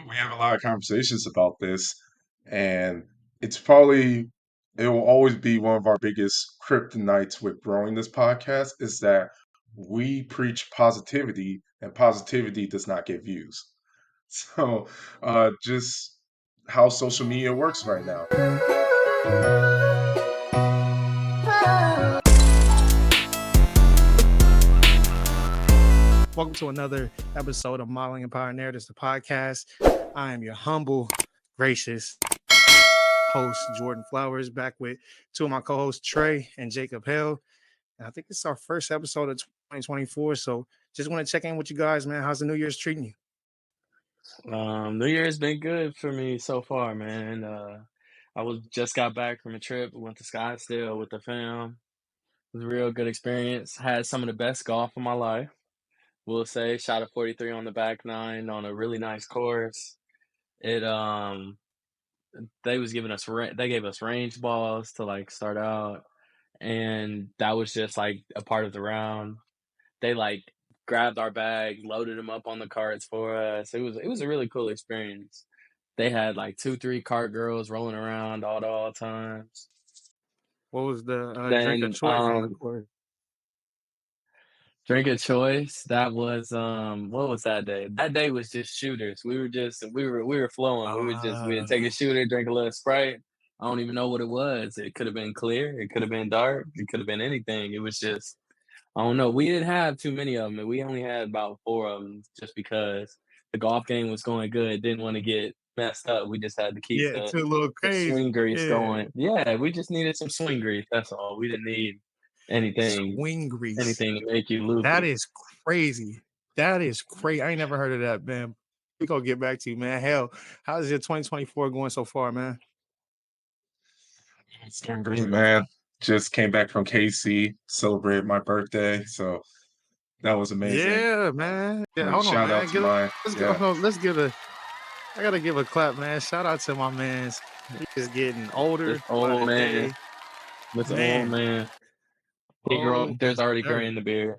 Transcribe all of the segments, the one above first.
We have a lot of conversations about this, and it's probably it will always be one of our biggest kryptonites with growing this podcast is that we preach positivity, and positivity does not get views. So, just how social media works right now. Welcome to another episode of Modeling Empower Narratives, the podcast. I am your humble, gracious host, Jordan Flowers, back with two of my co-hosts, Trey and Jacob Hill. And I think it's our first episode of 2024. So just want to check in with you guys, man. How's the New Year's treating you? New Year's been good for me so far, man. I just got back from a trip. Went to Scottsdale with the fam. It was a real good experience. Had some of the best golf of my life. We'll say shot a 43 on the back nine on a really nice course. It they gave us range balls to like start out, and that was just like a part of the round. They like grabbed our bags, loaded them up on the carts for us. It was a really cool experience. They had like 2-3 cart girls rolling around all times. What was the drink of Then choice on the course? drink of choice. That was what was that day? That day was just shooters. We were flowing. We'd take a shooter, drink a little Sprite. I don't even know what it was. It could have been clear. It could have been dark. It could have been anything. It was just I don't know. We didn't have too many of them. We only had about 4 of them just because the golf game was going good. Didn't want to get messed up. We just had to keep Yeah, it's a little the crazy. swing grease Yeah. going. Yeah, we just needed some swing grease. That's all. We didn't need anything to make you loopy. That is crazy. That is crazy. I ain't never heard of that, man. We gonna get back to you, man. Hell, how's your 2024 going so far, man? It's doing great, man. Just came back from KC, celebrated my birthday, so that was amazing. Yeah, man. Yeah, hold Shout on, man. out to my I gotta give a clap, man. Shout out to my man. He's getting older. This old man. This old man. There's already gray in the beard.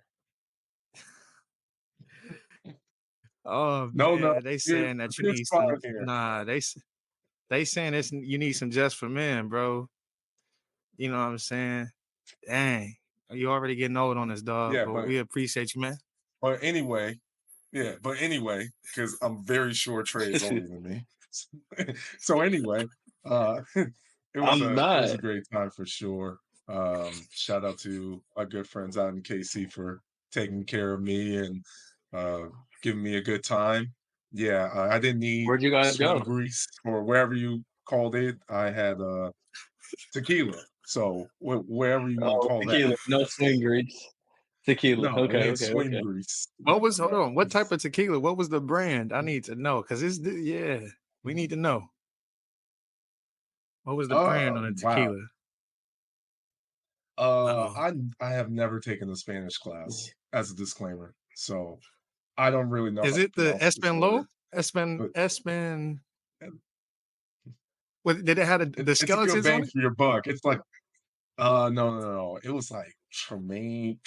Oh no, they saying that you need some. Nah, they saying this. You need some just for men, bro. You know what I'm saying? Dang, you already getting old on this, dog. Yeah, but we appreciate you, man. But anyway, because I'm very sure Trey is older than me. So anyway, it was a great time for sure. Shout out to our good friends out in KC for taking care of me and giving me a good time. Yeah, I didn't need Where'd you guys go? grease or wherever you called it. I had tequila. So wherever you want to call tequila. that. No swing grease. Tequila. No, okay. Swing grease. Hold on. What type of tequila? What was the brand? I need to know because we need to know. What was the brand on the tequila? Wow. I have never taken a Spanish class as a disclaimer, so I don't really know. Is it the Espen Low? Espen. What did it have the skeletons it's a good bang on it? for your buck. It's like no. It was like Tamado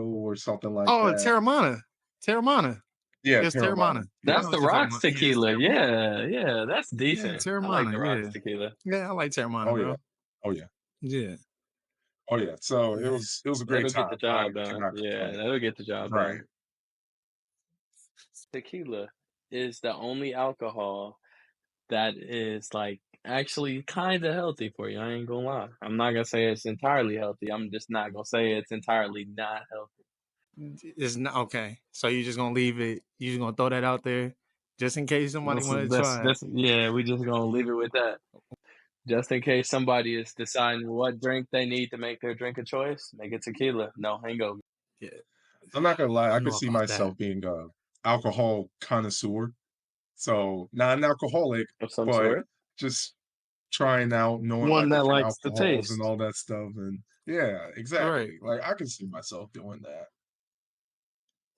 or something like that. Oh, Terramana. Yeah, it's Terramana. That's the Rocks tequila. Yeah, that's decent. Yeah, Terramana. I like the Rocks tequila. Yeah, I like Terramana, bro. Yeah. Oh yeah. So it was a great time. Get the job done. Yeah, that'll get the job right. done. Tequila is the only alcohol that is like actually kind of healthy for you. I ain't gonna lie. I'm not gonna say it's entirely healthy. I'm just not gonna say it's entirely not healthy. It's not okay. So you're just gonna leave it. You're just gonna throw that out there, just in case somebody want to try. Yeah, we just gonna leave it with that. Just in case somebody is deciding what drink they need to make their drink of choice, make it tequila. No hangover. Yeah, I'm not gonna lie. I could see myself being an alcohol connoisseur. So not an alcoholic, but just trying out, knowing one that likes the taste and all that stuff. And yeah, exactly. Right. Like I can see myself doing that.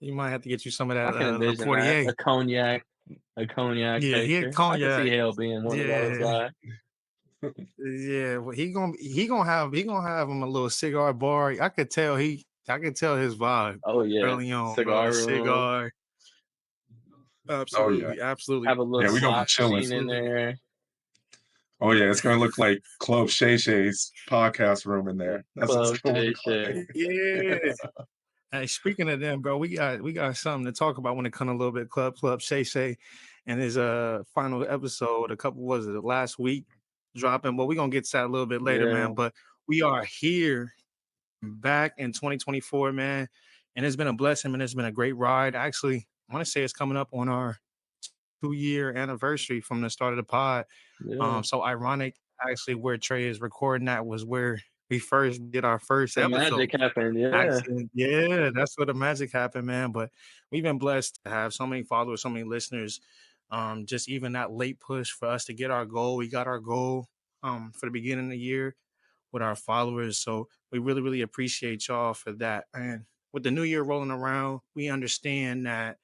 You might have to get you some of that. I can envision that. A cognac. Yeah, taster. He had cognac. I can see Hale being one of those guys. Yeah, well, he gonna have him a little cigar bar. I could tell his vibe. Oh yeah, early on, cigar. Absolutely, absolutely. Have a little we're gonna be slot chilling. machine in there. Oh yeah, it's gonna look like Club Shay Shay's podcast room in there. That's what's Club going Shay to look Shay. like. Yeah. Hey, speaking of them, bro, we got something to talk about when it comes a little bit. Club Shay Shay and his final episode, last week dropping. But we're gonna get to that a little bit later, Yeah. man. But we are here back in 2024, man, and it's been a blessing, and it's been a great ride. Actually, I want to say it's coming up on our 2-year anniversary from the start of the pod. Yeah. So ironic, actually, where Trey is recording that was where we first did our first The episode. magic happened, yeah. Actually, yeah, that's where the magic happened, man. But we've been blessed to have so many followers, so many listeners. Just even that late push for us to get our goal. We got our goal for the beginning of the year with our followers. So we really, really appreciate y'all for that. And with the new year rolling around, we understand that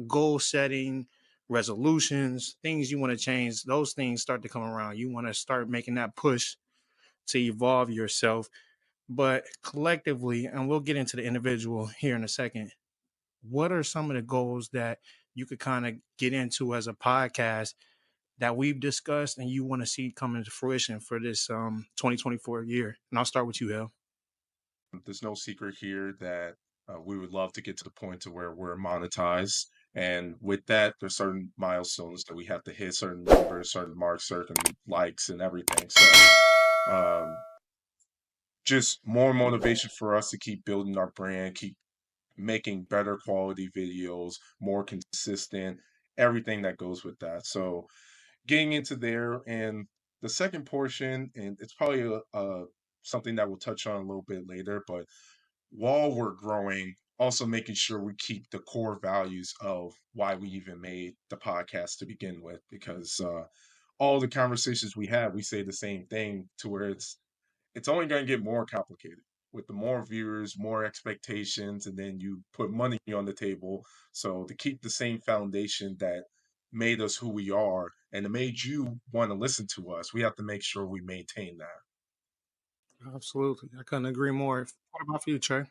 goal setting, resolutions, things you want to change, those things start to come around. You want to start making that push to evolve yourself. But collectively, and we'll get into the individual here in a second, what are some of the goals that you could kind of get into as a podcast that we've discussed and you want to see come into fruition for this 2024 year? And I'll start with you, Hel. There's no secret here that we would love to get to the point to where we're monetized. And with that, there's certain milestones that we have to hit, certain numbers, certain marks, certain likes and everything. So just more motivation for us to keep building our brand, keep making better quality videos, more consistent, everything that goes with that. So getting into there, and the second portion, and it's probably something that we'll touch on a little bit later, but while we're growing, also making sure we keep the core values of why we even made the podcast to begin with, because all the conversations we have, we say the same thing to where it's only going to get more complicated with the more viewers, more expectations, and then you put money on the table. So to keep the same foundation that made us who we are and it made you want to listen to us, we have to make sure we maintain that. Absolutely. I couldn't agree more. What about for you, Trey?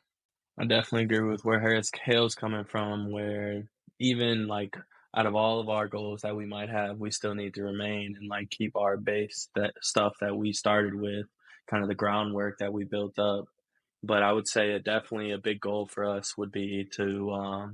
I definitely agree with where Hale's coming from, where even like out of all of our goals that we might have, we still need to remain and like keep our base, that stuff that we started with, kind of the groundwork that we built up. But I would say definitely a big goal for us would be to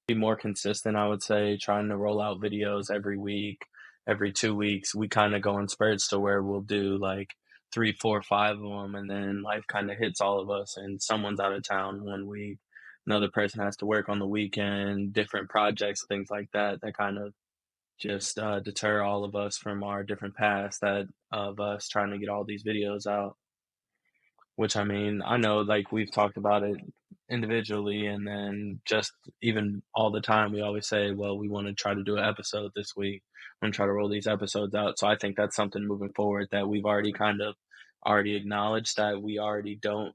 be more consistent. I would say trying to roll out videos every week, every 2 weeks. We kind of go in spurts to where we'll do like 3, 4, 5 of them, and then life kind of hits all of us, and someone's out of town 1 week, another person has to work on the weekend, different projects, things like that. That kind of just deter all of us from our different paths that of us trying to get all these videos out. Which, I mean, I know, like, we've talked about it individually, and then just even all the time, we always say, well, we want to try to do an episode this week. I'm going to try to roll these episodes out. So I think that's something moving forward that we've already already acknowledged that we already don't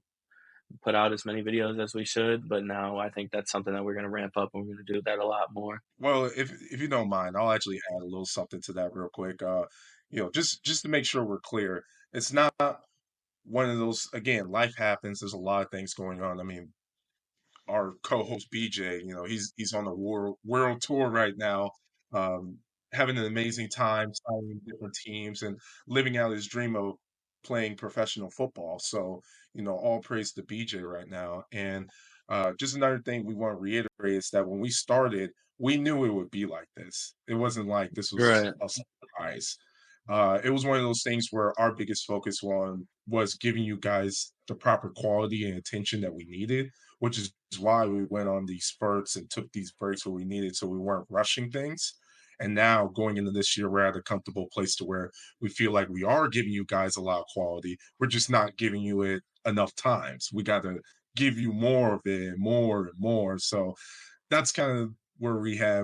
put out as many videos as we should. But now I think that's something that we're going to ramp up, and we're going to do that a lot more. Well, if you don't mind, I'll actually add a little something to that real quick. Just to make sure we're clear, it's not one of those, again, life happens. There's a lot of things going on. I mean, our co-host BJ, he's on the world tour right now, um, having an amazing time, signing different teams and living out his dream of playing professional football. So, all praise to BJ right now. And just another thing we want to reiterate is that when we started, we knew it would be like this. It wasn't like this was Right. a surprise. It was one of those things where our biggest focus was giving you guys the proper quality and attention that we needed, which is why we went on these spurts and took these breaks where we needed, so we weren't rushing things. And now going into this year, we're at a comfortable place to where we feel like we are giving you guys a lot of quality. We're just not giving you it enough times. We got to give you more of it, more and more. So that's kind of where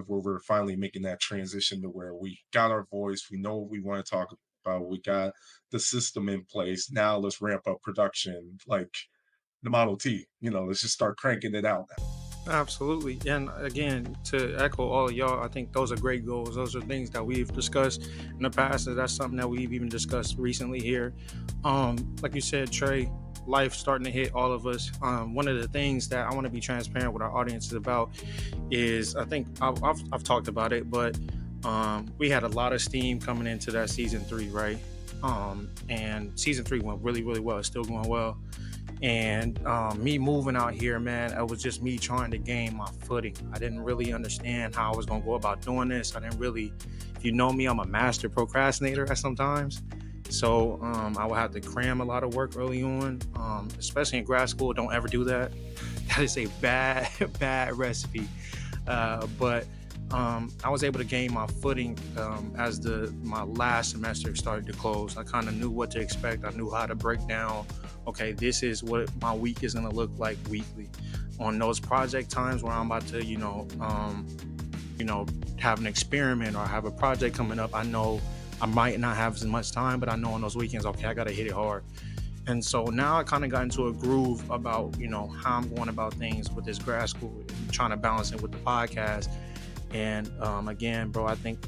we're finally making that transition to where we got our voice. We know what we want to talk about. We got the system in place. Now let's ramp up production like the Model T. Let's just start cranking it out now. Absolutely. And again, to echo all of y'all, I think those are great goals. Those are things that we've discussed in the past. And that's something that we've even discussed recently here. Like you said, Trey, life starting to hit all of us. One of the things that I want to be transparent with our audience about is, I think I've talked about it, but we had a lot of steam coming into that season 3, right? And season 3 went really, really well. It's still going well. And me moving out here, man, it was just me trying to gain my footing. I didn't really understand how I was going to go about doing this. I didn't really, if you know me, I'm a master procrastinator at sometimes. So I would have to cram a lot of work early on, especially in grad school. Don't ever do that. That is a bad recipe. But I was able to gain my footing as my last semester started to close. I kind of knew what to expect. I knew how to break down, okay, this is what my week is going to look like weekly. On those project times where I'm about to, have an experiment or have a project coming up, I know I might not have as much time, but I know on those weekends, okay, I got to hit it hard. And so now I kind of got into a groove about, how I'm going about things with this grad school, trying to balance it with the podcast. And again, bro, I think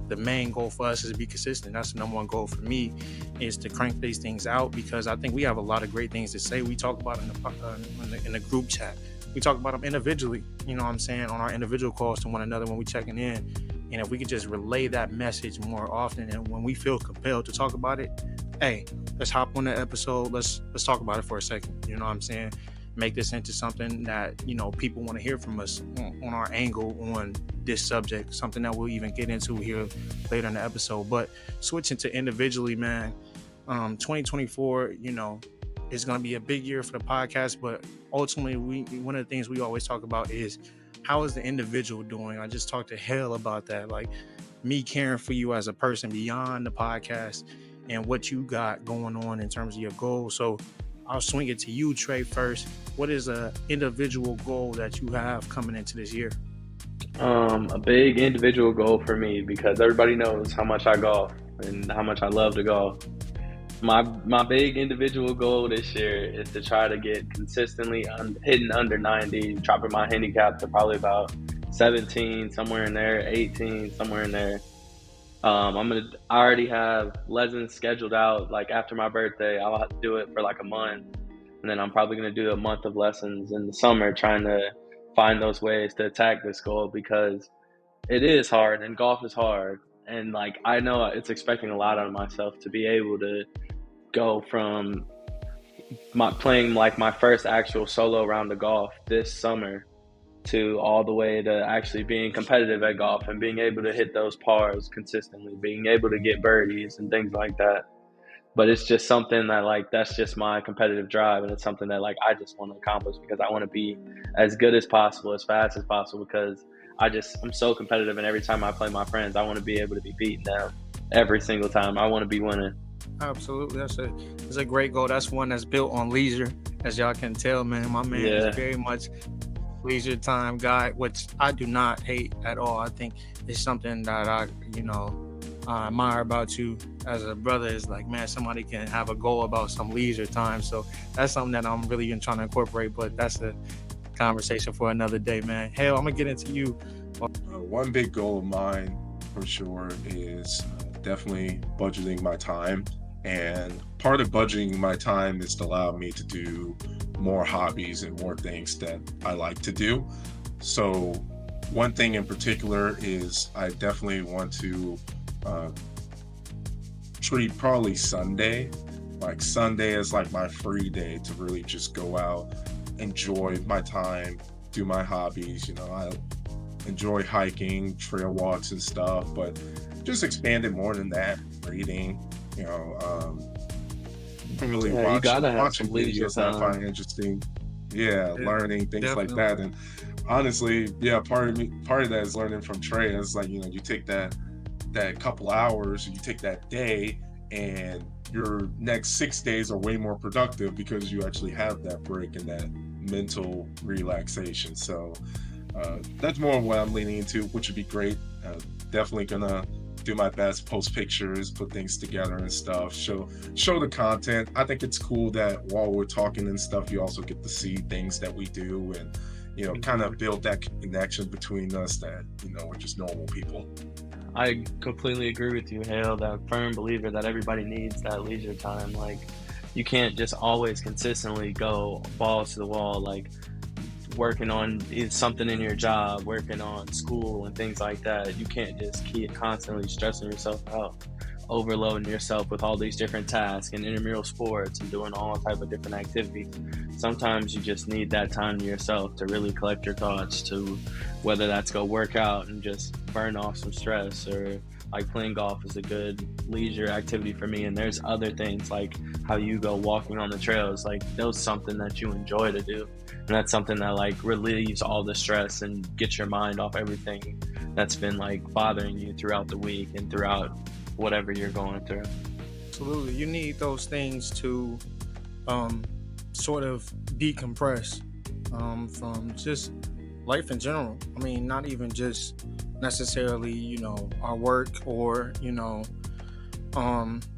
the main goal for us is to be consistent. That's the number one goal for me, is to crank these things out, because I think we have a lot of great things to say. We talk about in the group chat. We talk about them individually, on our individual calls to one another when we checking in. And if we could just relay that message more often, and when we feel compelled to talk about it, hey, let's hop on the episode. Let's talk about it for a second. You know what I'm saying? Make this into something that, people want to hear from us on our angle on this subject, something that we'll even get into here later in the episode. But switching to individually, man, 2024, is going to be a big year for the podcast. But ultimately, one of the things we always talk about is, how is the individual doing? I just talked to Hale about that, like me caring for you as a person beyond the podcast and what you got going on in terms of your goals. So I'll swing it to you, Trey, first. What is an individual goal that you have coming into this year? A big individual goal for me, because everybody knows how much I golf and how much I love to golf. My big individual goal this year is to try to get consistently hitting under 90, dropping my handicap to probably about 17, somewhere in there, 18, somewhere in there. I already have lessons scheduled out. Like after my birthday, I'll have to do it for like a month, and then I'm probably going to do a month of lessons in the summer, trying to find those ways to attack this goal, because it is hard and golf is hard. And like, I know it's expecting a lot out of myself to be able to go from playing like my first actual solo round of golf this summer to all the way to actually being competitive at golf and being able to hit those pars consistently, being able to get birdies and things like that. But it's just something that, like, that's just my competitive drive, and it's something that, like, I just want to accomplish, because I want to be as good as possible, as fast as possible, because I'm so competitive, and every time I play my friends, I want to be able to be beating them every single time. I want to be winning. Absolutely. That's a great goal. That's one that's built on leisure, as y'all can tell, man. My man is very much leisure time guy, which I do not hate at all. I think it's something that I admire about you as a brother, is like, man, somebody can have a goal about some leisure time. So that's something that I'm really trying to incorporate, but that's a conversation for another day, man. Hell, I'm gonna get into you. One big goal of mine for sure is definitely budgeting my time. And part of budgeting my time is to allow me to do more hobbies and more things that I like to do. So one thing in particular is I definitely want to treat probably Sunday as like my free day to really just go out, enjoy my time, do my hobbies. I enjoy hiking, trail walks and stuff, but just expand it more than that, reading, really watching videos that I find interesting. Learning things like that. And honestly, part of that is learning from Trey. It's like, you take that couple hours, you take that day, and your next 6 days are way more productive because you actually have that break and that mental relaxation. So that's more what I'm leaning into, which would be great. Definitely gonna do my best, post pictures, put things together and stuff, show the content. I think it's cool that while we're talking and stuff, you also get to see things that we do, and kind of build that connection between us that we're just normal people. I completely agree with you, Hale. That firm believer that everybody needs that leisure time. Like, you can't just always consistently go balls to the wall, like working on something in your job, working on school and things like that. You can't just keep constantly stressing yourself out, overloading yourself with all these different tasks and intramural sports and doing all type of different activities. Sometimes you just need that time to yourself to really collect your thoughts, to whether that's go work out and just burn off some stress, or like playing golf is a good leisure activity for me. And there's other things like how you go walking on the trails, like those something that you enjoy to do. And that's something that like relieves all the stress and gets your mind off everything that's been like bothering you throughout the week and throughout whatever you're going through. Absolutely. You need those things to sort of decompress from just life in general. I mean, not even just necessarily, you know, our work or, you know,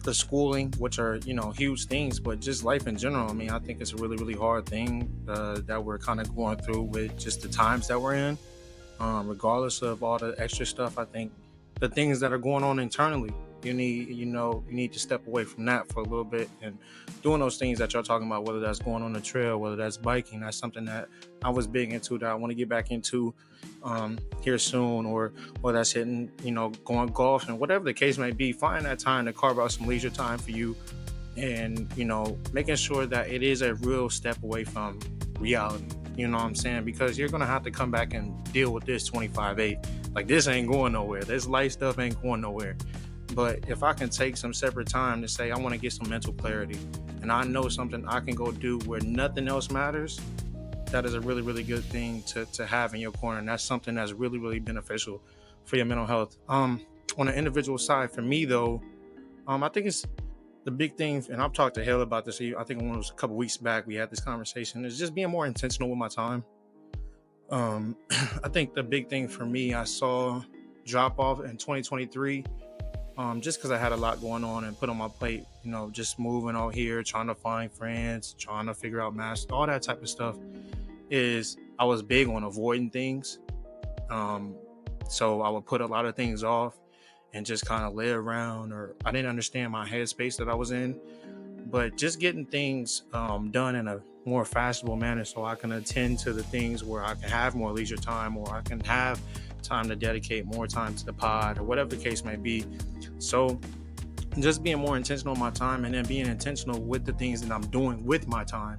the schooling, which are, you know, huge things, but just life in general. I mean, I think it's a really, really hard thing that we're kind of going through with just the times that we're in. Regardless of all the extra stuff, I think the things that are going on internally, you need to step away from that for a little bit and doing those things that y'all talking about, whether that's going on the trail, whether that's biking. That's something that I was big into, that I want to get back into here soon, or that's hitting, you know, going golf, and whatever the case may be. Find that time to carve out some leisure time for you, and, you know, making sure that it is a real step away from reality. You know what I'm saying? Because you're going to have to come back and deal with this 25/8. Like, this ain't going nowhere. This life stuff ain't going nowhere. But if I can take some separate time to say, I want to get some mental clarity, and I know something I can go do where nothing else matters, that is a really, really good thing to have in your corner. And that's something that's really, really beneficial for your mental health. On an individual side, for me though, I think it's the big thing, and I've talked to Hale about this. I think it was a couple weeks back we had this conversation, is just being more intentional with my time. I think the big thing for me, I saw drop off in 2023, just because I had a lot going on and put on my plate, you know, just moving out here, trying to find friends, trying to figure out math, all that type of stuff. Is I was big on avoiding things. So I would put a lot of things off and just kind of lay around, or I didn't understand my headspace that I was in. But just getting things done in a more fashionable manner, so I can attend to the things where I can have more leisure time, or I can have time to dedicate more time to the pod, or whatever the case may be. So just being more intentional with my time, and then being intentional with the things that I'm doing with my time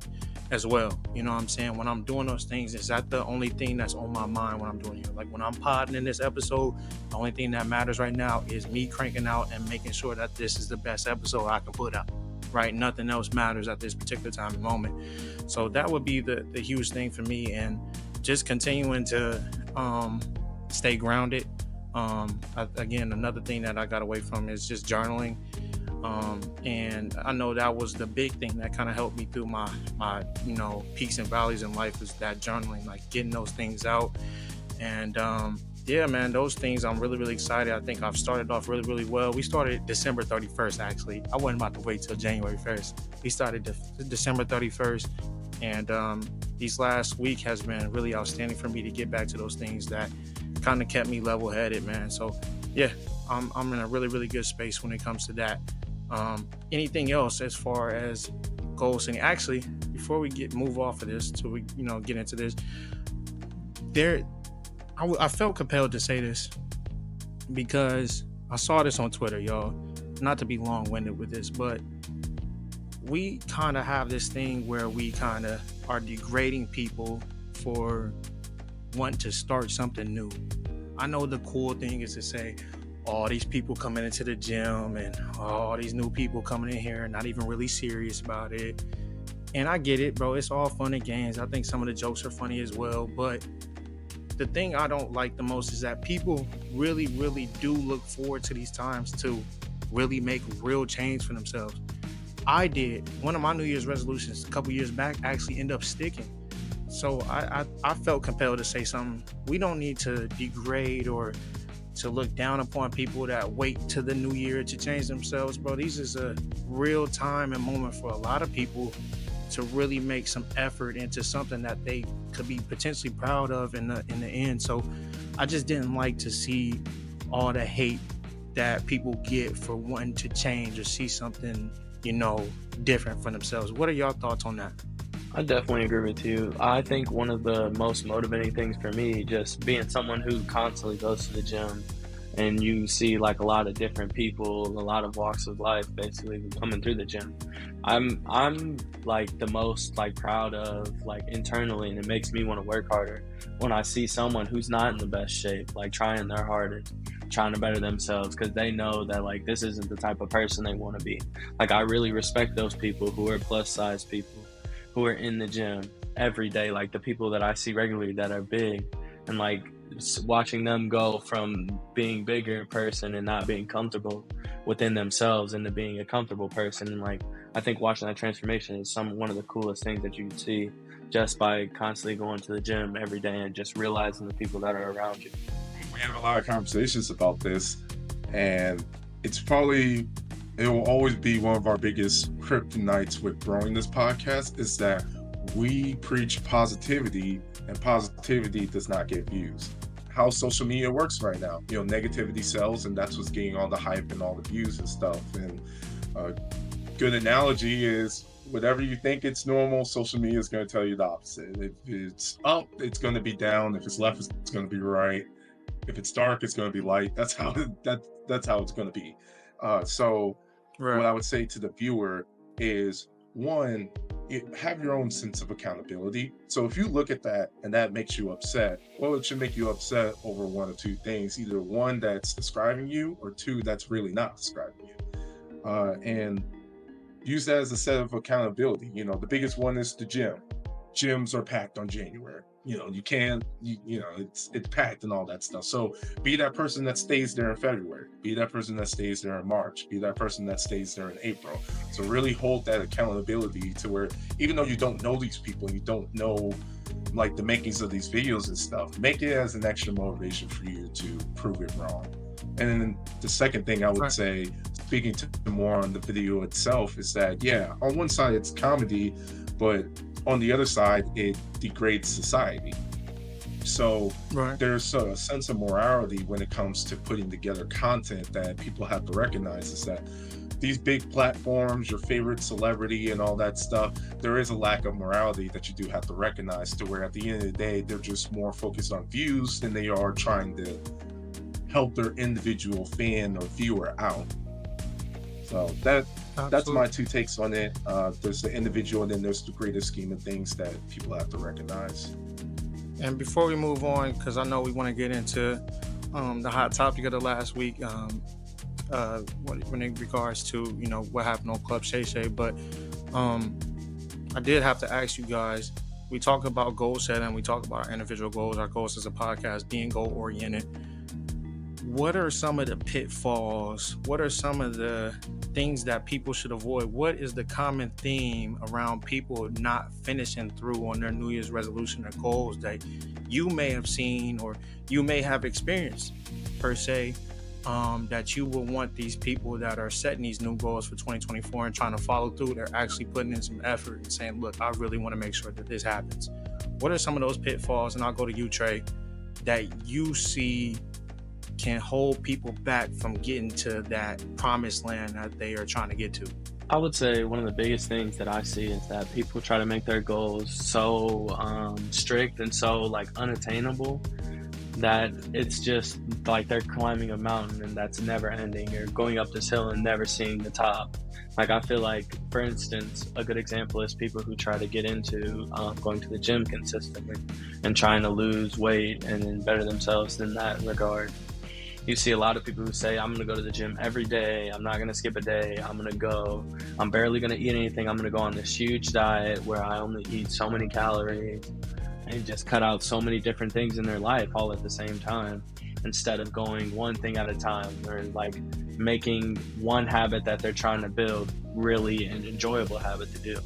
as well. You know what I'm saying? When I'm doing those things, is that the only thing that's on my mind when I'm doing it? Like when I'm podding in this episode, the only thing that matters right now is me cranking out and making sure that this is the best episode I can put out, right? Nothing else matters at this particular time and moment. So that would be the huge thing for me, and just continuing to stay grounded. Again, another thing that I got away from is just journaling. And I know that was the big thing that kind of helped me through my you know, peaks and valleys in life, is that journaling, like getting those things out. And yeah, man, those things, I'm really, really excited. I think I've started off really, really well. We started December 31st, actually. I wasn't about to wait till January 1st. We started December 31st. And these last week has been really outstanding for me to get back to those things that kind of kept me level-headed, man. So yeah, I'm in a really, really good space when it comes to that. Anything else as far as goal setting? Actually, before we move off of this, till we, you know, get into this, I felt compelled to say this because I saw this on Twitter, y'all. Not to be long-winded with this, but we kind of have this thing where we kind of are degrading people for wanting to start something new. I know the cool thing is to say, all these people coming into the gym and all these new people coming in here and not even really serious about it. And I get it, bro. It's all fun and games. I think some of the jokes are funny as well. But the thing I don't like the most is that people really, really do look forward to these times to really make real change for themselves. I did. One of my New Year's resolutions a couple years back actually ended up sticking. So I felt compelled to say something. We don't need to degrade or to look down upon people that wait to the new year to change themselves, bro. This is a real time and moment for a lot of people to really make some effort into something that they could be potentially proud of in the end. So I just didn't like to see all the hate that people get for wanting to change or see something different from themselves. What are y'all thoughts on that? I definitely agree with you. I think one of the most motivating things for me, just being someone who constantly goes to the gym, and you see like a lot of different people, a lot of walks of life basically coming through the gym. I'm like the most like proud of like internally, and it makes me want to work harder when I see someone who's not in the best shape, like trying their hardest, trying to better themselves, because they know that like this isn't the type of person they want to be. Like I really respect those people who are plus size people, who are in the gym every day, like the people that I see regularly that are big, and like watching them go from being bigger in person and not being comfortable within themselves into being a comfortable person. And like I think watching that transformation is one of the coolest things that you can see just by constantly going to the gym every day and just realizing the people that are around you. We have a lot of conversations about this, and it will always be one of our biggest kryptonites with growing this podcast, is that we preach positivity, and positivity does not get views. How social media works right now, negativity sells, and that's what's getting all the hype and all the views and stuff. And a good analogy is whatever you think it's normal, social media is going to tell you the opposite. If it's up, it's going to be down. If it's left, it's going to be right. If it's dark, it's going to be light. That's how it's going to be. So Right. What I would say to the viewer is, one, have your own sense of accountability. So if you look at that and that makes you upset, well, it should make you upset over one of two things: either one, that's describing you, or two, that's really not describing you. And use that as a set of accountability. The biggest one is the gym. Gyms are packed on January. You can't, it's packed and all that stuff. So be that person that stays there in February, be that person that stays there in March, be that person that stays there in April. So really hold that accountability to where, even though you don't know these people, you don't know like the makings of these videos and stuff, make it as an extra motivation for you to prove it wrong. And then the second thing I would say, speaking to more on the video itself, is that, yeah, on one side it's comedy, but on the other side, it degrades society. So there's a sense of morality when it comes to putting together content that people have to recognize, is that these big platforms, your favorite celebrity and all that stuff, there is a lack of morality that you do have to recognize, to where at the end of the day, they're just more focused on views than they are trying to help their individual fan or viewer out. So that's my two takes on it. There's the individual, and then there's the greater scheme of things that people have to recognize. And before we move on, because I know we want to get into the hot topic of the last week, when in regards to what happened on Club Shay Shay, but I did have to ask you guys. We talk about goal setting, we talk about our individual goals, our goals as a podcast, being goal oriented. What are some of the pitfalls? What are some of the things that people should avoid? What is the common theme around people not finishing through on their New Year's resolution or goals that you may have seen or you may have experienced, per se, that you will want these people that are setting these new goals for 2024 and trying to follow through, they're actually putting in some effort and saying, look, I really want to make sure that this happens. What are some of those pitfalls? And I'll go to you, Trey, that you see can hold people back from getting to that promised land that they are trying to get to? I would say one of the biggest things that I see is that people try to make their goals so strict and so like unattainable that it's just like they're climbing a mountain and that's never ending, or going up this hill and never seeing the top. Like I feel like, for instance, a good example is people who try to get into going to the gym consistently and trying to lose weight and then better themselves in that regard. You see a lot of people who say, I'm going to go to the gym every day. I'm not going to skip a day. I'm going to go. I'm barely going to eat anything. I'm going to go on this huge diet where I only eat so many calories, and just cut out so many different things in their life all at the same time, instead of going one thing at a time, or like making one habit that they're trying to build really an enjoyable habit to do.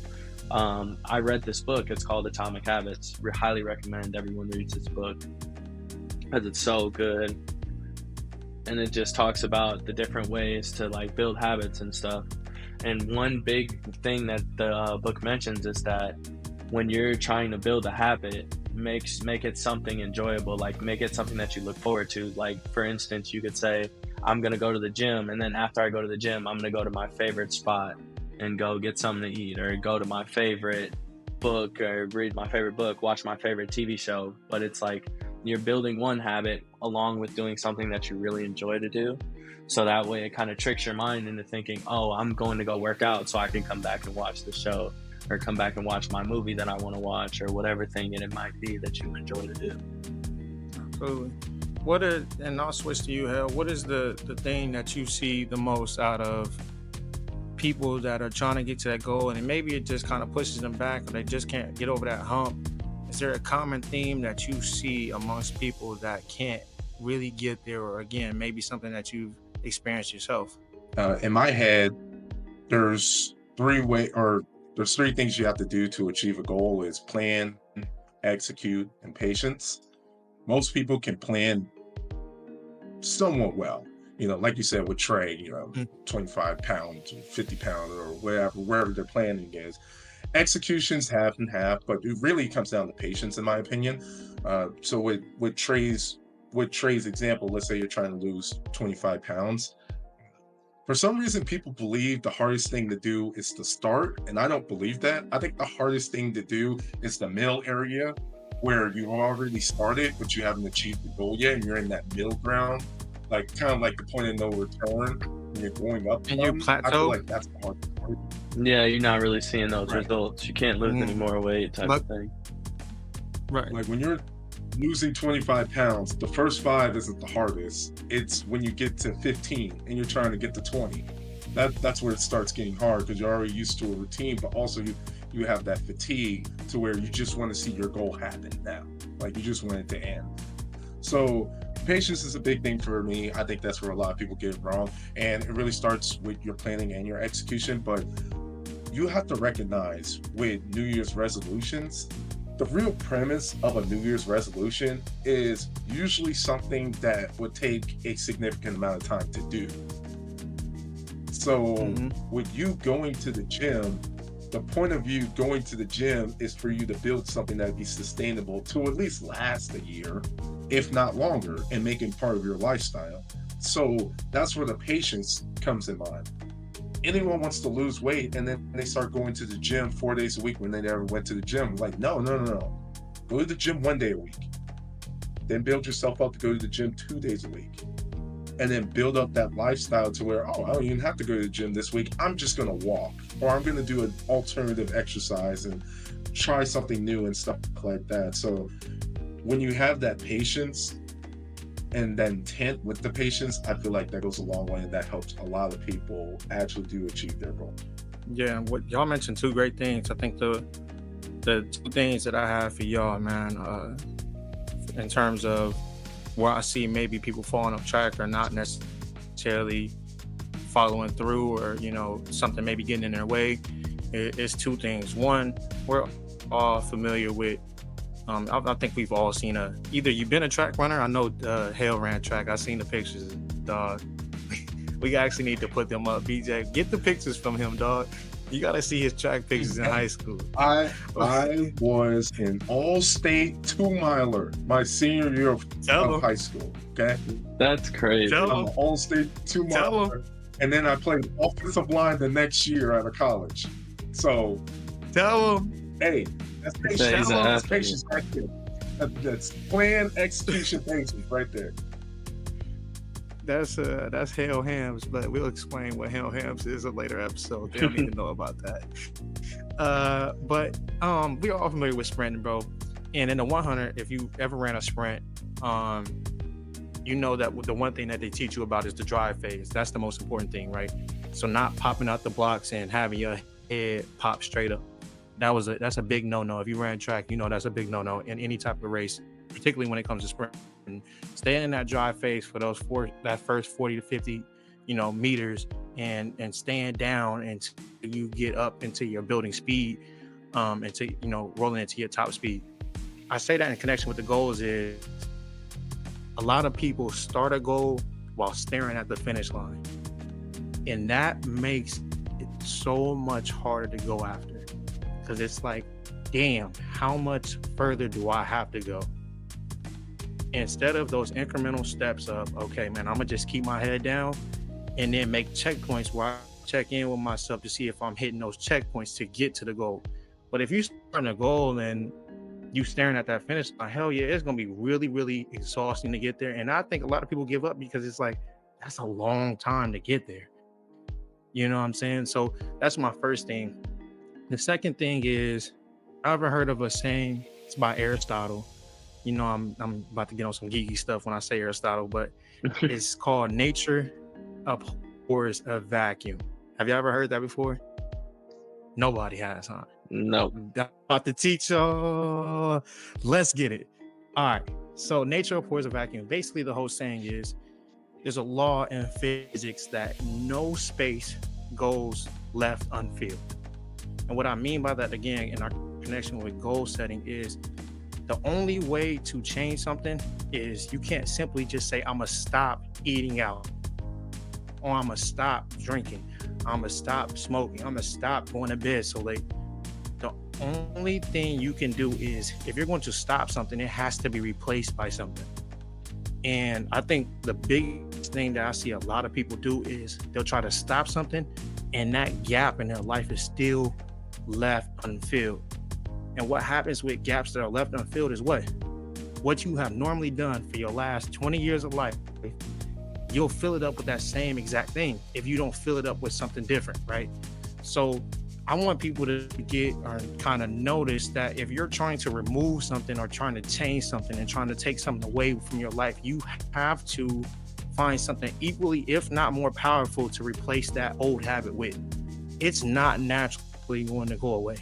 I read this book. It's called Atomic Habits. Highly recommend everyone reads this book because it's so good. And it just talks about the different ways to like build habits and stuff. And one big thing that the book mentions is that when you're trying to build a habit, make it something enjoyable, like make it something that you look forward to. Like for instance, you could say, I'm going to go to the gym, and then after I go to the gym, I'm going to go to my favorite spot and go get something to eat, or go to my favorite book, or read my favorite book, watch my favorite TV show. But it's like you're building one habit along with doing something that you really enjoy to do. So that way it kind of tricks your mind into thinking, oh, I'm going to go work out so I can come back and watch the show, or come back and watch my movie that I want to watch, or whatever thing it might be that you enjoy to do. Absolutely. And I'll switch to you, Hell. What is the thing that you see the most out of people that are trying to get to that goal, and maybe it just kind of pushes them back, or they just can't get over that hump? Is there a common theme that you see amongst people that can't really get there, or again, maybe something that you've experienced yourself? In my head, there's three things you have to do to achieve a goal: is plan, execute, and patience. Most people can plan somewhat well. Like you said with Trey, 25 pounds or 50 pounds or wherever their planning is. Execution's half and half, but it really comes down to patience, in my opinion. So with Trey's example, let's say you're trying to lose 25 pounds. For some reason, people believe the hardest thing to do is to start, and I don't believe that. I think the hardest thing to do is the middle area, where you already started, but you haven't achieved the goal yet, and you're in that middle ground, like kind of like the point of no return, and you're going up. And you plateau. I feel like that's the hard part. Yeah, you're not really seeing those results. You can't lose any more weight, type of thing. Right. Like when you're losing 25 pounds, the first 5 isn't the hardest. It's when you get to 15 and you're trying to get to 20. That's where it starts getting hard, because you're already used to a routine, but also you have that fatigue to where you just want to see your goal happen now. Like you just want it to end. So patience is a big thing for me. I think that's where a lot of people get it wrong. And it really starts with your planning and your execution. But you have to recognize with New Year's resolutions, the real premise of a New Year's resolution is usually something that would take a significant amount of time to do. So with you going to the gym, the point of you going to the gym is for you to build something that be sustainable to at least last a year, if not longer, and make it part of your lifestyle. So that's where the patience comes in mind. Anyone wants to lose weight, and then they start going to the gym 4 days a week when they never went to the gym. Like, no. Go to the gym 1 day a week. Then build yourself up to go to the gym 2 days a week. And then build up that lifestyle to where, I don't even have to go to the gym this week. I'm just going to walk, or I'm going to do an alternative exercise and try something new and stuff like that. So when you have that patience and that intent with the patience, I feel like that goes a long way, and that helps a lot of people actually do achieve their goal. Yeah, what y'all mentioned, 2 great things. I think the 2 things that I have for y'all, man, in terms of where I see maybe people falling off track or not necessarily following through, or something maybe getting in their way, it's 2 things. One, we're all familiar with I think we've all seen either you've been a track runner. I know Hale ran track. I've seen the pictures, dog. We actually need to put them up. BJ, get the pictures from him, dog. You gotta see his track pictures in high school. I was an all-state 2-miler my senior year of high school. Okay, that's crazy. I'm an all-state 2-miler, and then I played offensive line the next year out of college. So tell him, hey, that's patience. That's patience right there. That's plan, execution, patience right there. That's Hale Hams, but we'll explain what Hale Hams is in a later episode. They don't need to know about that. But we're all familiar with sprinting, bro. And in the 100, if you ever ran a sprint, you know that the one thing that they teach you about is the drive phase. That's the most important thing, right? So not popping out the blocks and having your head pop straight up. That's a big no-no. If you ran track, that's a big no-no in any type of race, particularly when it comes to sprint. Stay in that drive phase for that first 40 to 50, meters, and stand down until you get up into your building speed, until rolling into your top speed. I say that in connection with the goals is a lot of people start a goal while staring at the finish line, and that makes it so much harder to go after, because it's like, damn, how much further do I have to go? Instead of those incremental steps of, okay, man, I'm gonna just keep my head down and then make checkpoints where check in with myself to see if I'm hitting those checkpoints to get to the goal. But if you start a goal and you staring at that finish line, hell yeah, it's gonna be really, really exhausting to get there. And I think a lot of people give up because it's like, that's a long time to get there. You know what I'm saying? So that's my first thing. The second thing is, I ever heard of a saying, it's by Aristotle. You know, I'm about to get on some geeky stuff when I say Aristotle, but it's called nature abhors a vacuum. Have you ever heard that before? Nobody has, huh? No. About to teach y'all. Let's get it. All right. So nature abhors a vacuum. Basically, the whole saying is there's a law in physics that no space goes left unfilled. And what I mean by that, again, in our connection with goal setting, is the only way to change something is you can't simply just say, I'm going to stop eating out, or I'm going to stop drinking, I'm going to stop smoking, I'm going to stop going to bed so late. The only thing you can do is, if you're going to stop something, it has to be replaced by something. And I think the biggest thing that I see a lot of people do is they'll try to stop something, and that gap in their life is still left unfilled. And what happens with gaps that are left unfilled is what you have normally done for your last 20 years of life, you'll fill it up with that same exact thing if you don't fill it up with something different, right? So I want people to get or kind of notice that if you're trying to remove something or trying to change something and trying to take something away from your life, you have to find something equally, if not more powerful, to replace that old habit with. It's not naturally going to go away.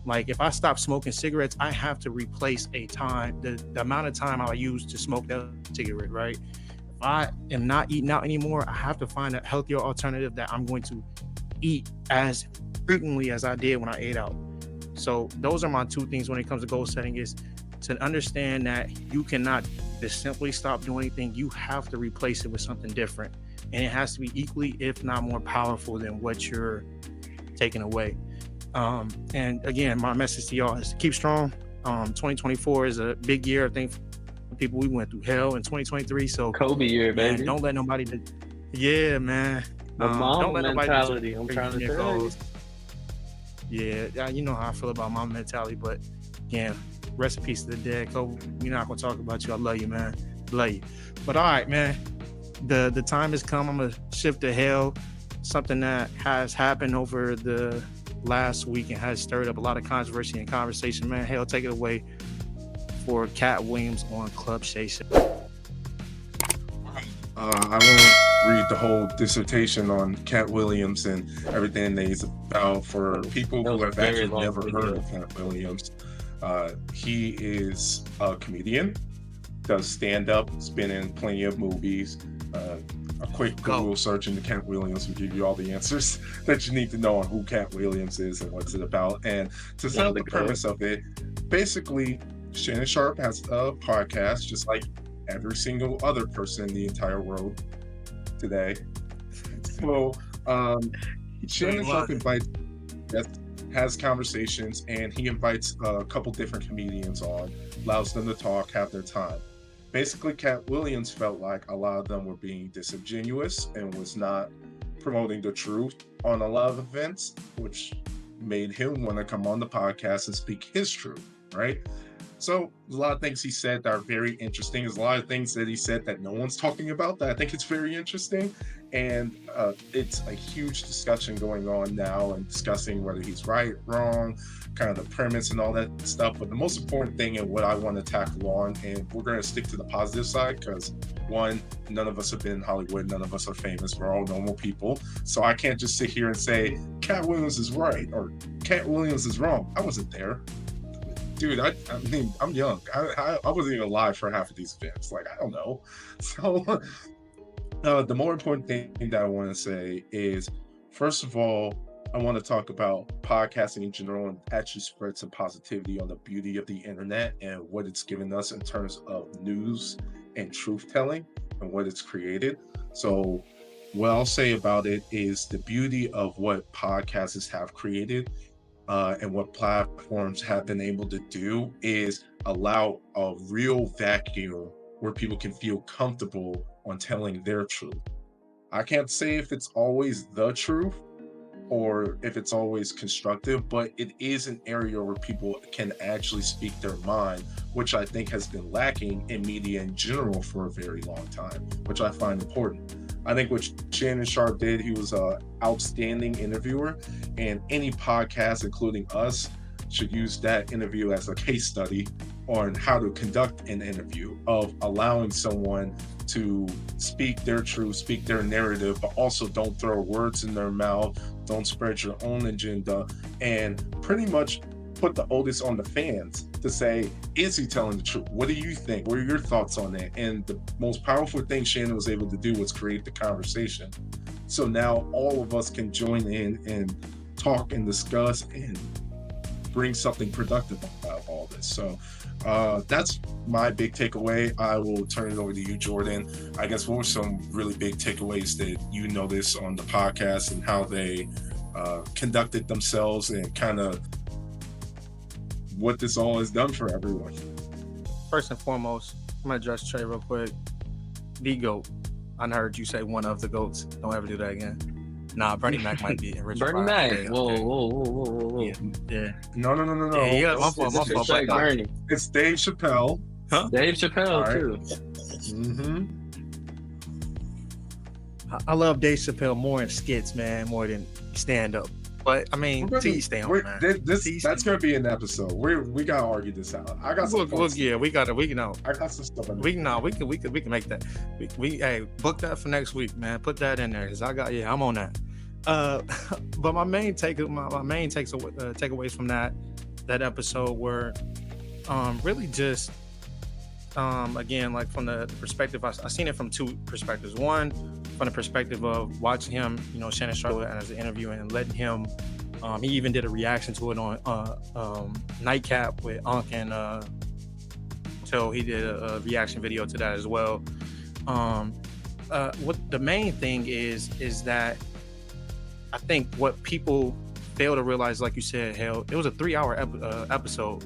Like if I stop smoking cigarettes, I have to replace the amount of time I use to smoke that cigarette, right? If I am not eating out anymore, I have to find a healthier alternative that I'm going to eat as frequently as I did when I ate out. So those are my two things when it comes to goal setting, is to understand that you cannot just simply stop doing anything. You have to replace it with something different. And it has to be equally, if not more powerful than what you're taking away. And again, my message to y'all is to keep strong. 2024 is a big year. I think for people, we went through hell in 2023. So Kobe year, man, baby. don't let nobody yeah, man. Don't let mentality. I'm trying to tell you. Yeah, you know how I feel about my mentality, but again, rest in peace to the dead. Kobe, we're not gonna talk about you. I love you, man. Love you. But all right, man. The time has come. I'm gonna shift to hell. Something that has happened over the last week and has stirred up a lot of controversy and conversation, man. Hell, take it away for Katt Williams on Club Shay Shay. I won't read the whole dissertation on Katt Williams and everything that he's about. For people who have actually never heard of Katt Williams, he is a comedian, does stand-up, has been in plenty of movies. A quick Google search into Katt Williams will give you all the answers that you need to know on who Katt Williams is and what's it about. And to set up the premise of it, basically, Shannon Sharp has a podcast just like every single other person in the entire world today. So Shannon Sharp invites guests, has conversations, and he invites a couple different comedians on, allows them to talk, have their time. Basically, Katt Williams felt like a lot of them were being disingenuous and was not promoting the truth on a lot of events, which made him want to come on the podcast and speak his truth, right? So there's a lot of things he said that are very interesting. There's a lot of things that he said that no one's talking about that I think it's very interesting. And it's a huge discussion going on now and discussing whether he's right, wrong, kind of the premise and all that stuff. But the most important thing and what I want to tackle on, and we're going to stick to the positive side because one, none of us have been in Hollywood. None of us are famous. We're all normal people. So I can't just sit here and say Katt Williams is right or Katt Williams is wrong. I wasn't there. Dude, I mean, I'm young. I wasn't even alive for half of these events. Like, I don't know. So the more important thing that I want to say is, first of all, I want to talk about podcasting in general and actually spread some positivity on the beauty of the internet and what it's given us in terms of news and truth telling and what it's created. So what I'll say about it is the beauty of what podcasts have created and what platforms have been able to do is allow a real vacuum where people can feel comfortable on telling their truth. I can't say if it's always the truth, or if it's always constructive, but it is an area where people can actually speak their mind, which I think has been lacking in media in general for a very long time, which I find important. I think what Shannon Sharpe did, he was an outstanding interviewer, and any podcast, including us, should use that interview as a case study on how to conduct an interview, of allowing someone to speak their truth, speak their narrative, but also don't throw words in their mouth, don't spread your own agenda, and pretty much put the onus on the fans to say, is he telling the truth? What do you think? What are your thoughts on that? And the most powerful thing Shannon was able to do was create the conversation. So now all of us can join in and talk and discuss and bring something productive out of all this. So that's my big takeaway. I will turn it over to you, Jordan. I guess what were some really big takeaways that you noticed on the podcast and how they conducted themselves, and kind of what this all has done for everyone? First and foremost, I'm gonna address Trey real quick. The GOAT. I heard you say one of the GOATs. Don't ever do that again. Nah, Bernie Mac might be in Richard. Bernie Mac. Okay, Whoa. Yeah. No. Yeah, my fault. Bernie. It's Dave Chappelle. Huh? Dave Chappelle, All too. Mm-hmm. I love Dave Chappelle more in skits, man, more than stand up. But I mean, T stay on, man. That's gonna be an episode. We gotta argue this out. I got some. We got I got some stuff. We can make that. We hey, book that for next week, man. Put that in there, because I'm on that. But my main takeaways from that episode were really just again, like from the perspective, I seen it from two perspectives. One, from the perspective of watching him, Shannon Sharpe as an interview, and letting him, he even did a reaction to it on Nightcap with Unc, and so he did a reaction video to that as well. What the main thing is that I think what people fail to realize, like you said, hell, it was a 3-hour episode,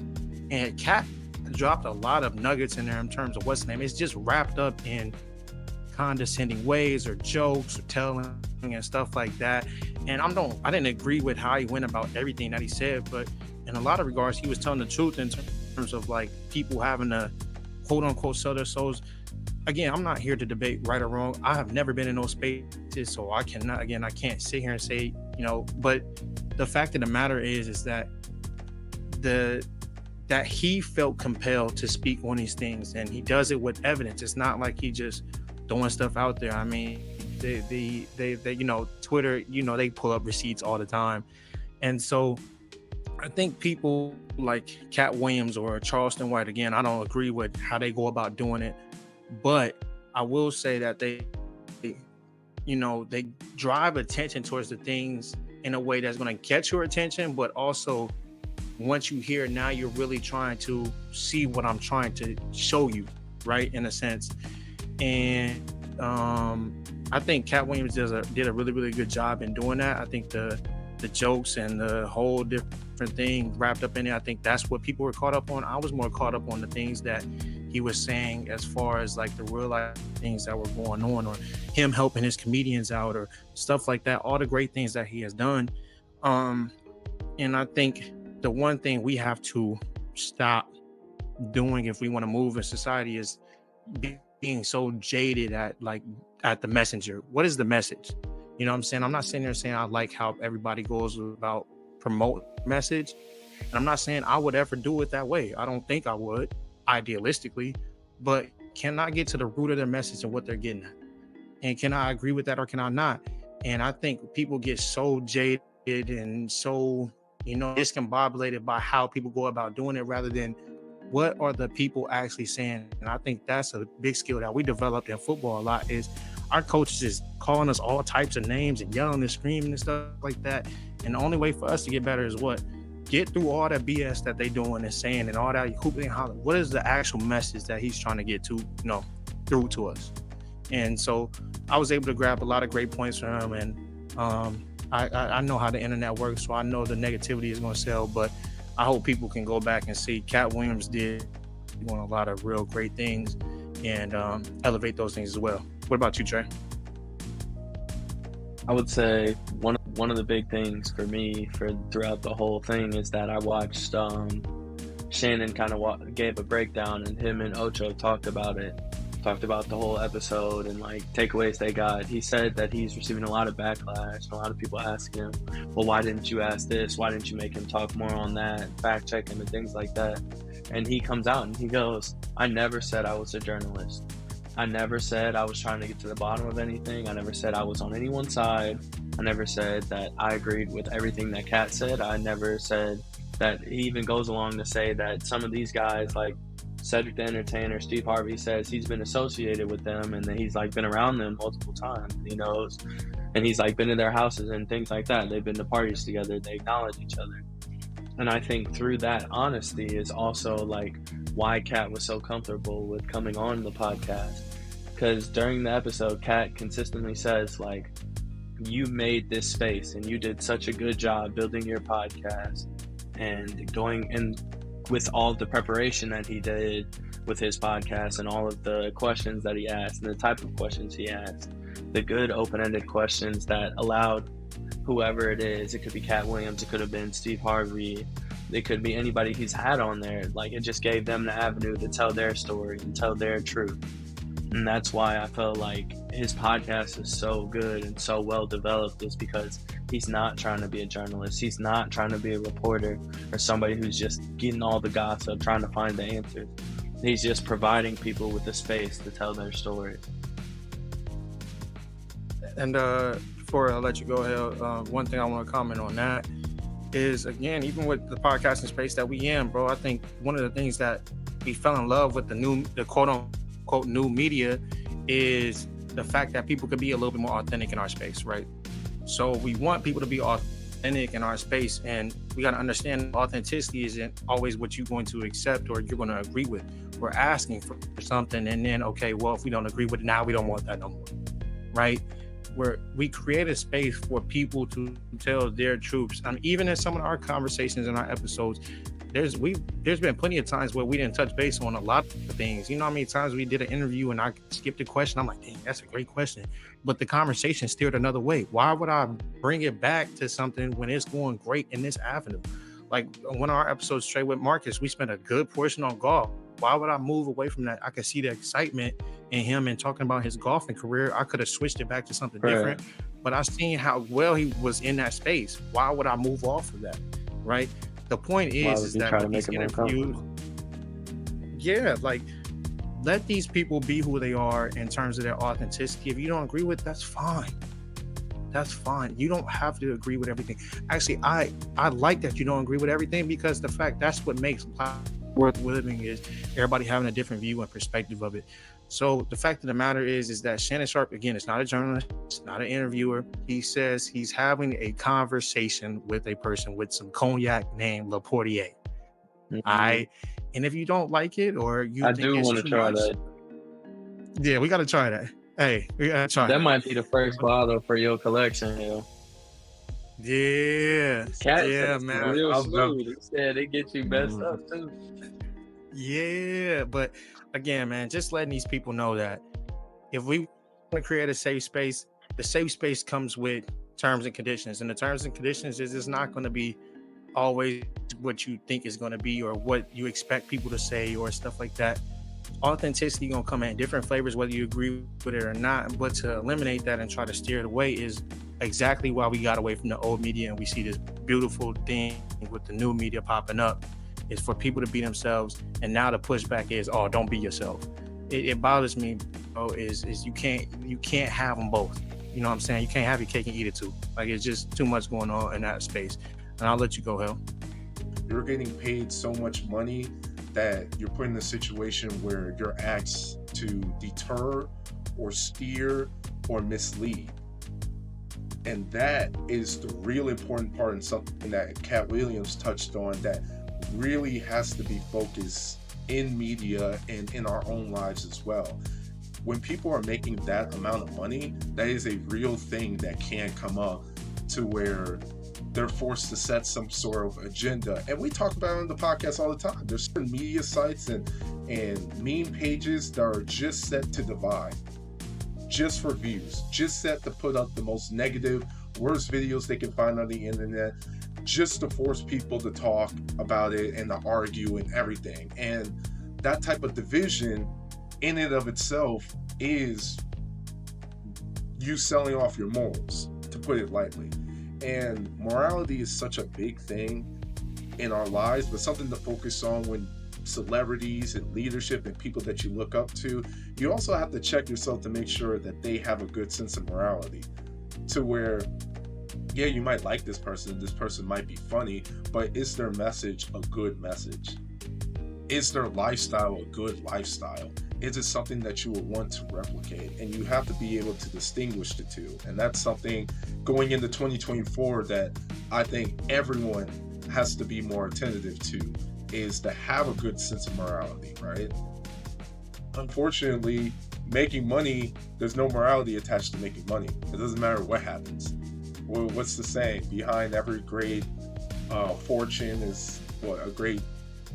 and Katt dropped a lot of nuggets in there in terms of what's the name. It's just wrapped up in condescending ways or jokes or telling and stuff like that. And I didn't agree with how he went about everything that he said, but in a lot of regards, he was telling the truth in terms of like people having to quote unquote sell their souls. Again, I'm not here to debate right or wrong. I have never been in those spaces, so I can't sit here and say, but the fact of the matter is that that he felt compelled to speak on these things, and he does it with evidence. It's not like he just throwing stuff out there. I mean, they Twitter, they pull up receipts all the time. And so I think people like Katt Williams or Charleston White, again, I don't agree with how they go about doing it, but I will say that they drive attention towards the things in a way that's going to catch your attention, but also once you hear it, now you're really trying to see what I'm trying to show you, right, in a sense. And I think Katt Williams did a really, really good job in doing that. I think the jokes and the whole different thing wrapped up in it, I think that's what people were caught up on. I was more caught up on the things that he was saying as far as like the real life things that were going on, or him helping his comedians out or stuff like that, all the great things that he has done. And I think the one thing we have to stop doing if we want to move in society is being so jaded at the messenger. What is the message? You know what I'm saying? I'm not sitting there saying I like how everybody goes about promote message. And I'm not saying I would ever do it that way. I don't think I would, idealistically, but can I get to the root of their message and what they're getting at? And can I agree with that or can I not? And I think people get so jaded and so, discombobulated by how people go about doing it rather than what are the people actually saying. And I think that's a big skill that we developed in football a lot, is our coaches is calling us all types of names and yelling and screaming and stuff like that. And the only way for us to get better is what? Get through all that BS that they doing and saying and all that hooping and hollering. What is the actual message that he's trying to get to, through to us? And so I was able to grab a lot of great points from him, and I know how the internet works, so I know the negativity is going to sell, but I hope people can go back and see Katt Williams did doing a lot of real great things and elevate those things as well. What about you, Trey? I would say one one of the big things for me throughout the whole thing is that I watched Shannon kind of gave a breakdown, and him and Ocho talked about the whole episode and like takeaways they got. He said that he's receiving a lot of backlash and a lot of people asking him, well, why didn't you ask this? Why didn't you make him talk more on that, fact check him and things like that? And he comes out and he goes, I never said I was a journalist. I never said I was trying to get to the bottom of anything. I never said I was on anyone's side. I never said that I agreed with everything that Katt said. I never said that. He even goes along to say that some of these guys, like Cedric the Entertainer, Steve Harvey, says he's been associated with them and that he's like been around them multiple times. He knows, and he's like been in their houses and things like that. They've been to parties together. They acknowledge each other. And I think through that honesty is also like why Katt was so comfortable with coming on the podcast. Because during the episode, Katt consistently says like, you made this space and you did such a good job building your podcast and going and with all the preparation that he did with his podcast and all of the questions that he asked and the type of questions he asked, the good open-ended questions that allowed whoever it is, it could be Katt Williams, it could have been Steve Harvey, it could be anybody he's had on there, like it just gave them the avenue to tell their story and tell their truth. And that's why I felt like his podcast is so good and so well developed, is because he's not trying to be a journalist. He's not trying to be a reporter or somebody who's just getting all the gossip, trying to find the answers. He's just providing people with the space to tell their story. And before I let you go, Hale, one thing I want to comment on that is, again, even with the podcasting space that we in, bro, I think one of the things that we fell in love with the quote-unquote new media is the fact that people could be a little bit more authentic in our space, right? So we want people to be authentic in our space, and we got to understand authenticity isn't always what you're going to accept or you're going to agree with. We're asking for something, and then, okay, well, if we don't agree with it, now we don't want that no more, right? Where we create a space for people to tell their truths. Even in some of our conversations in our episodes, there's been plenty of times where we didn't touch base on a lot of things. You know how many times we did an interview and I skipped a question? I'm like, dang, that's a great question. But the conversation steered another way. Why would I bring it back to something when it's going great in this avenue? Like one of our episodes straight with Marcus, we spent a good portion on golf. Why would I move away from that? I could see the excitement in him and talking about his golfing career. I could have switched it back to something different, but I seen how well he was in that space. Why would I move off of that? Right? The point is that with these interviews, like let these people be who they are in terms of their authenticity. If you don't agree with, that's fine. That's fine. You don't have to agree with everything. Actually, I like that you don't agree with everything, because the fact that's what makes life worth living is everybody having a different view and perspective of it. So the fact of the matter is that Shannon Sharpe, again, is not a journalist, it's not an interviewer. He says he's having a conversation with a person with some cognac named Le Portier. Mm-hmm. And if you don't like it, or you I do want to try that. Yeah, we got to try that. Hey, we got to try that. Might be the first bottle for your collection, yo. Yeah. Katt, man. Real smooth. He said it gets you best up too. Yeah, but again, man, just letting these people know that if we want to create a safe space, the safe space comes with terms and conditions. And the terms and conditions is it's not going to be always what you think is going to be or what you expect people to say or stuff like that. Authenticity going to come in different flavors, whether you agree with it or not. But to eliminate that and try to steer it away is exactly why we got away from the old media, and we see this beautiful thing with the new media popping up. Is for people to be themselves, and now the pushback is, oh, don't be yourself. It bothers me, bro, is you can't have them both. You know what I'm saying? You can't have your cake and eat it too. Like, it's just too much going on in that space. And I'll let you go, Hell. You're getting paid so much money that you're put in a situation where you're asked to deter or steer or mislead. And that is the real important part, and something that Katt Williams touched on that really has to be focused in media and in our own lives as well. When people are making that amount of money, that is a real thing that can come up to where they're forced to set some sort of agenda. And we talk about it on the podcast all the time. There's certain media sites and meme pages that are just set to divide, just for views, just set to put up the most negative worst videos they can find on the internet, just to force people to talk about it and to argue and everything. And that type of division in and of itself is you selling off your morals, to put it lightly. And morality is such a big thing in our lives, but something to focus on when celebrities and leadership and people that you look up to, you also have to check yourself to make sure that they have a good sense of morality, to where, yeah, you might like this person might be funny, but is their message a good message? Is their lifestyle a good lifestyle? Is it something that you would want to replicate? And you have to be able to distinguish the two. And that's something going into 2024 that I think everyone has to be more attentive to, is to have a good sense of morality, right? Unfortunately, making money, there's no morality attached to making money. It doesn't matter what happens. Well, what's the saying? Behind every great fortune is a great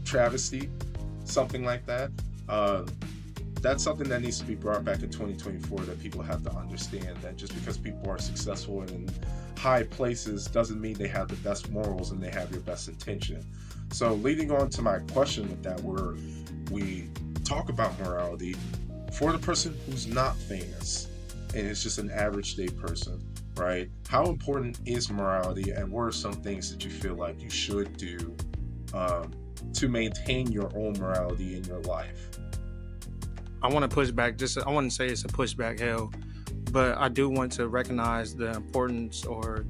travesty, something like that. That's something that needs to be brought back in 2024, that people have to understand that just because people are successful and in high places doesn't mean they have the best morals and they have your best intention. So leading on to my question with that, where we talk about morality for the person who's not famous and it's just an average day person, right? How important is morality, and what are some things that you feel like you should do to maintain your own morality in your life? I want to push back. I wouldn't say it's a pushback, hell, but I do want to recognize the importance or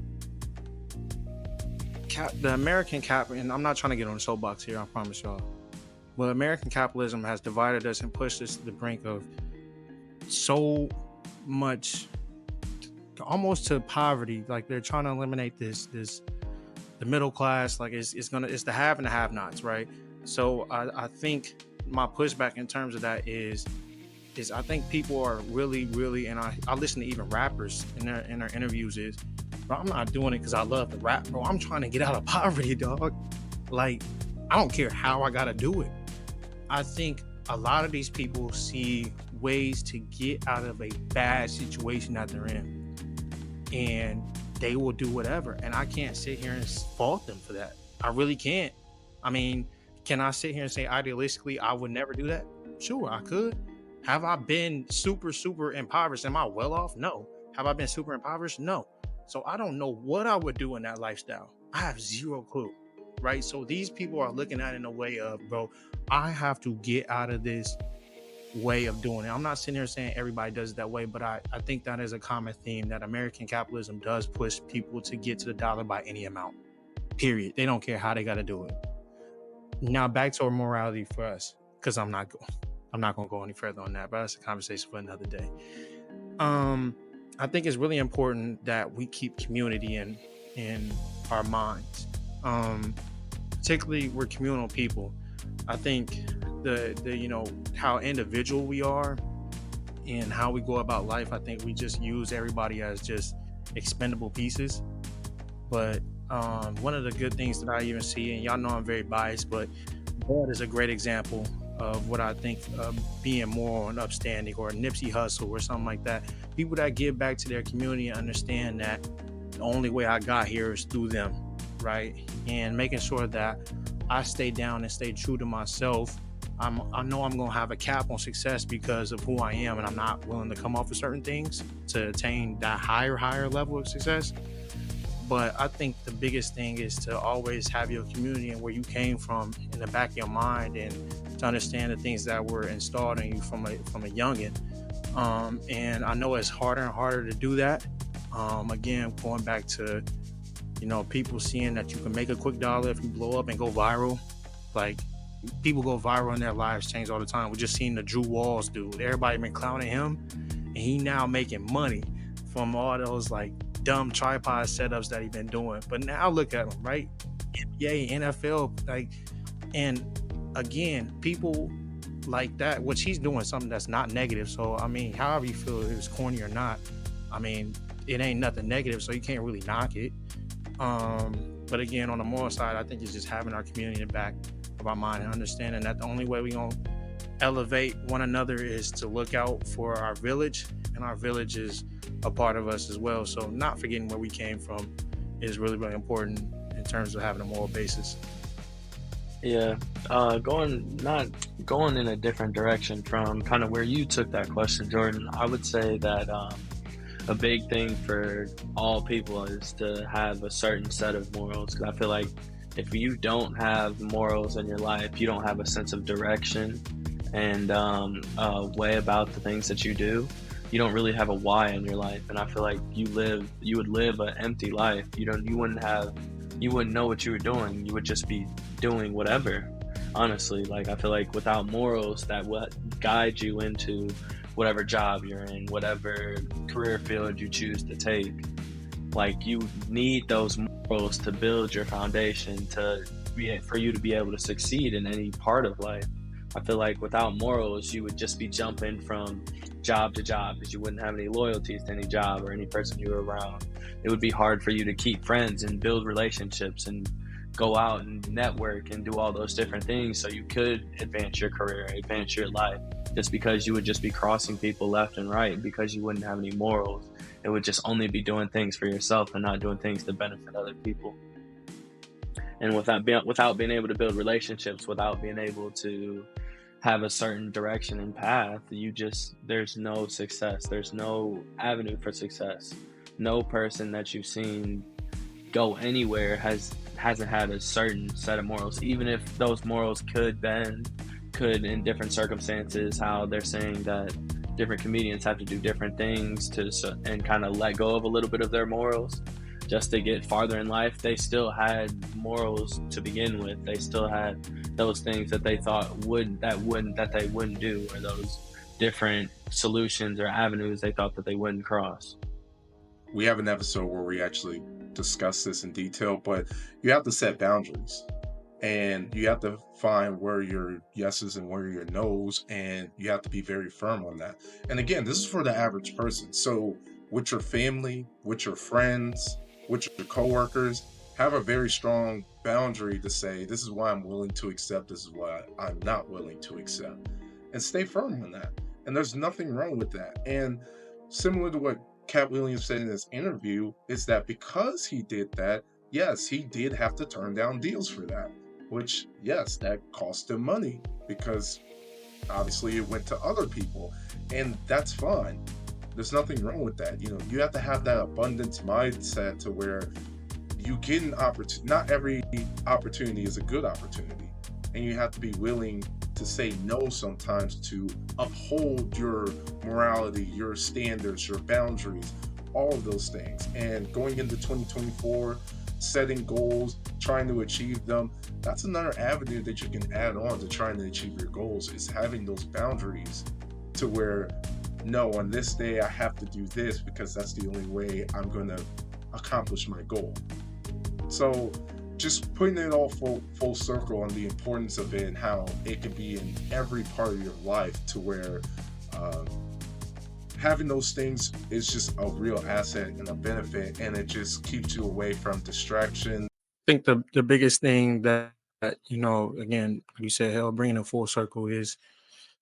the American and I'm not trying to get on a soapbox here, I promise y'all, but American capitalism has divided us and pushed us to the brink of so much, almost to poverty. Like, they're trying to eliminate the middle class. Like, it's the have and the have-nots, right? So I think my pushback in terms of that is I think people are really, and I listen to even rappers in their interviews, is, bro, I'm not doing it because I love to rap, bro. I'm trying to get out of poverty, dog. Like, I don't care how I gotta do it. I think a lot of these people see ways to get out of a bad situation that they're in, and they will do whatever. And I can't sit here and fault them for that. I really can't. I mean, can I sit here and say idealistically I would never do that? Sure, I could. Have I been super impoverished? Am I well off? No. Have I been super impoverished? No. So I don't know what I would do in that lifestyle. I have zero clue, right? So these people are looking at it in a way of, bro, I have to get out of this way of doing it. I'm not sitting here saying everybody does it that way, but I think that is a common theme, that American capitalism does push people to get to the dollar by any amount, period. They don't care how they got to do it. Now back to our morality for us, because I'm not going to go any further on that, but that's a conversation for another day. I think it's really important that we keep community in our minds. Particularly, we're communal people. I think the how individual we are and how we go about life, I think we just use everybody as just expendable pieces. But one of the good things that I even see, and y'all know I'm very biased, but Bud is a great example of what I think being moral and upstanding, or Nipsey Hussle or something like that. People that give back to their community and understand that the only way I got here is through them, right? And making sure that I stay down and stay true to myself. I know I'm going to have a cap on success because of who I am, and I'm not willing to come off of certain things to attain that higher level of success. But I think the biggest thing is to always have your community and where you came from in the back of your mind, and to understand the things that were installed in you from a youngin'. And I know it's harder and harder to do that. Again, going back to, people seeing that you can make a quick dollar if you blow up and go viral. Like, people go viral and their lives change all the time. We just seen the Drew Walls dude. Everybody been clowning him, and he now making money from all those like dumb tripod setups that he been doing. But now look at him, right? NBA, NFL, like, and again, people like that, which he's doing something that's not negative. So, I mean, however you feel, if it's corny or not, I mean, it ain't nothing negative, so you can't really knock it. But again, on the moral side, I think it's just having our community in the back of our mind and understanding that the only way we're going to elevate one another is to look out for our village. And our village is a part of us as well. So not forgetting where we came from is really, really important in terms of having a moral basis. Yeah, going not going in a different direction from kind of where you took that question, Jordan. I would say that a big thing for all people is to have a certain set of morals. Because I feel like if you don't have morals in your life, you don't have a sense of direction and a way about the things that you do. You don't really have a why in your life, and I feel like you would live an empty life. You wouldn't know what you were doing. You would just be doing whatever. Honestly, like I feel like without morals, that would guide you into whatever job you're in, whatever career field you choose to take. Like you need those morals to build your foundation for you to be able to succeed in any part of life. I feel like without morals, you would just be jumping from job to job because you wouldn't have any loyalties to any job or any person you were around. It would be hard for you to keep friends and build relationships and go out and network and do all those different things so you could advance your career, advance your life, just because you would just be crossing people left and right because you wouldn't have any morals. It would just only be doing things for yourself and not doing things to benefit other people. And without being able to build relationships, without being able to have a certain direction and path, there's no success. There's no avenue for success. No person that you've seen go anywhere hasn't had a certain set of morals, even if those morals could in different circumstances, how they're saying that different comedians have to do different things and kind of let go of a little bit of their morals just to get farther in life. They still had morals to begin with. They still had those things that they thought that they wouldn't do, or those different solutions or avenues they thought that they wouldn't cross. We have an episode where we actually discuss this in detail, but you have to set boundaries and you have to find where your yeses and where your nos, and you have to be very firm on that. And again, this is for the average person. So with your family, with your friends, with your coworkers, have a very strong boundary to say, this is why I'm willing to accept, this is why I'm not willing to accept, and stay firm on that. And there's nothing wrong with that. And similar to what Katt Williams said in this interview, is that because he did that, yes, he did have to turn down deals for that, which, yes, that cost him money because obviously it went to other people, and that's fine. There's nothing wrong with that. You have to have that abundance mindset to where you get an opportunity. Not every opportunity is a good opportunity, and you have to be willing to say no sometimes to uphold your morality, your standards, your boundaries, all of those things. And going into 2024, setting goals, trying to achieve them, that's another avenue that you can add on to trying to achieve your goals, is having those boundaries to where, no, on this day I have to do this because that's the only way I'm going to accomplish my goal. So just putting it all full circle on the importance of it and how it can be in every part of your life, to where having those things is just a real asset and a benefit, and it just keeps you away from distraction. I think the biggest thing that again, you said, hell, bringing it full circle is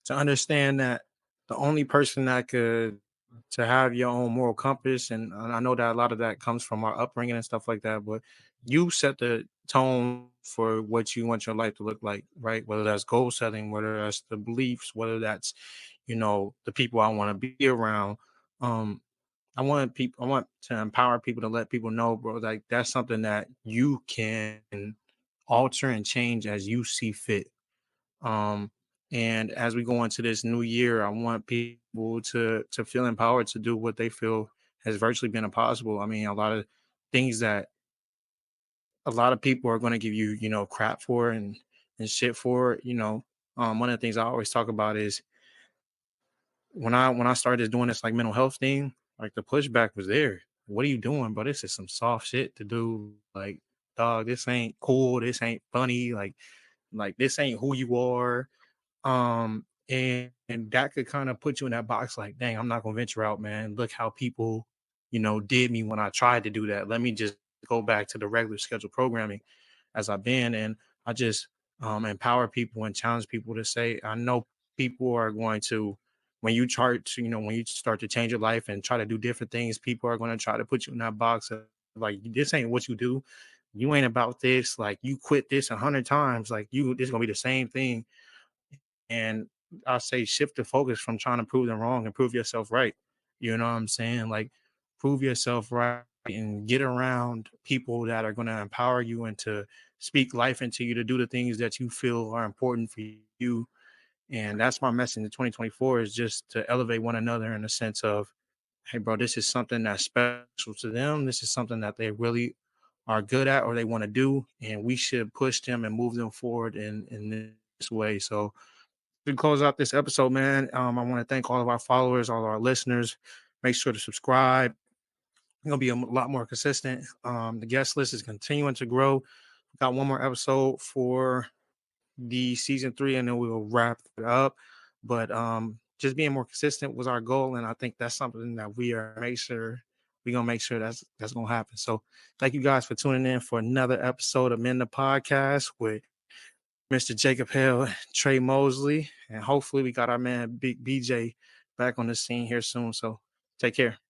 to understand that the only person that could to have your own moral compass, and I know that a lot of that comes from our upbringing and stuff like that, but you set the tone for what you want your life to look like, right? Whether that's goal setting, whether that's the beliefs, whether that's the people I want to be around. um I want to empower people, to let people know, bro, like that's something that you can alter and change as you see fit. um and as we go into this new year, I want people to feel empowered to do what they feel has virtually been impossible. I mean, a lot of things that a lot of people are going to give you, crap for and shit for. One of the things I always talk about is when I started doing this like mental health thing, like the pushback was there. What are you doing, bro? This is some soft shit to do. Like, dog, this ain't cool. This ain't funny. Like this ain't who you are. And that could kind of put you in that box, like, dang, I'm not gonna venture out, man. Look how people, did me when I tried to do that. Let me just go back to the regular scheduled programming as I've been. And I just empower people and challenge people to say, I know people are going to when you start to, when you start to change your life and try to do different things, people are going to try to put you in that box of like, this ain't what you do. You ain't about this. Like, you quit this 100 times. Like, this is gonna be the same thing. And I say shift the focus from trying to prove them wrong and prove yourself right. You know what I'm saying? Like, prove yourself right and get around people that are going to empower you and to speak life into you to do the things that you feel are important for you. And that's my message in 2024 is just to elevate one another in the sense of, hey, bro, this is something that's special to them. This is something that they really are good at or they want to do. And we should push them and move them forward in this way. So, to close out this episode, man, I want to thank all of our followers, all of our listeners. Make sure to subscribe. We're gonna be a lot more consistent. The guest list is continuing to grow. We got one more episode for the season 3, and then we'll wrap it up. But just being more consistent was our goal, and I think that's something that we're gonna make sure that's gonna happen. So, thank you guys for tuning in for another episode of Men the Podcast with Mr. Jacob Hill, Trey Mosley, and hopefully we got our man Big BJ back on the scene here soon. So take care.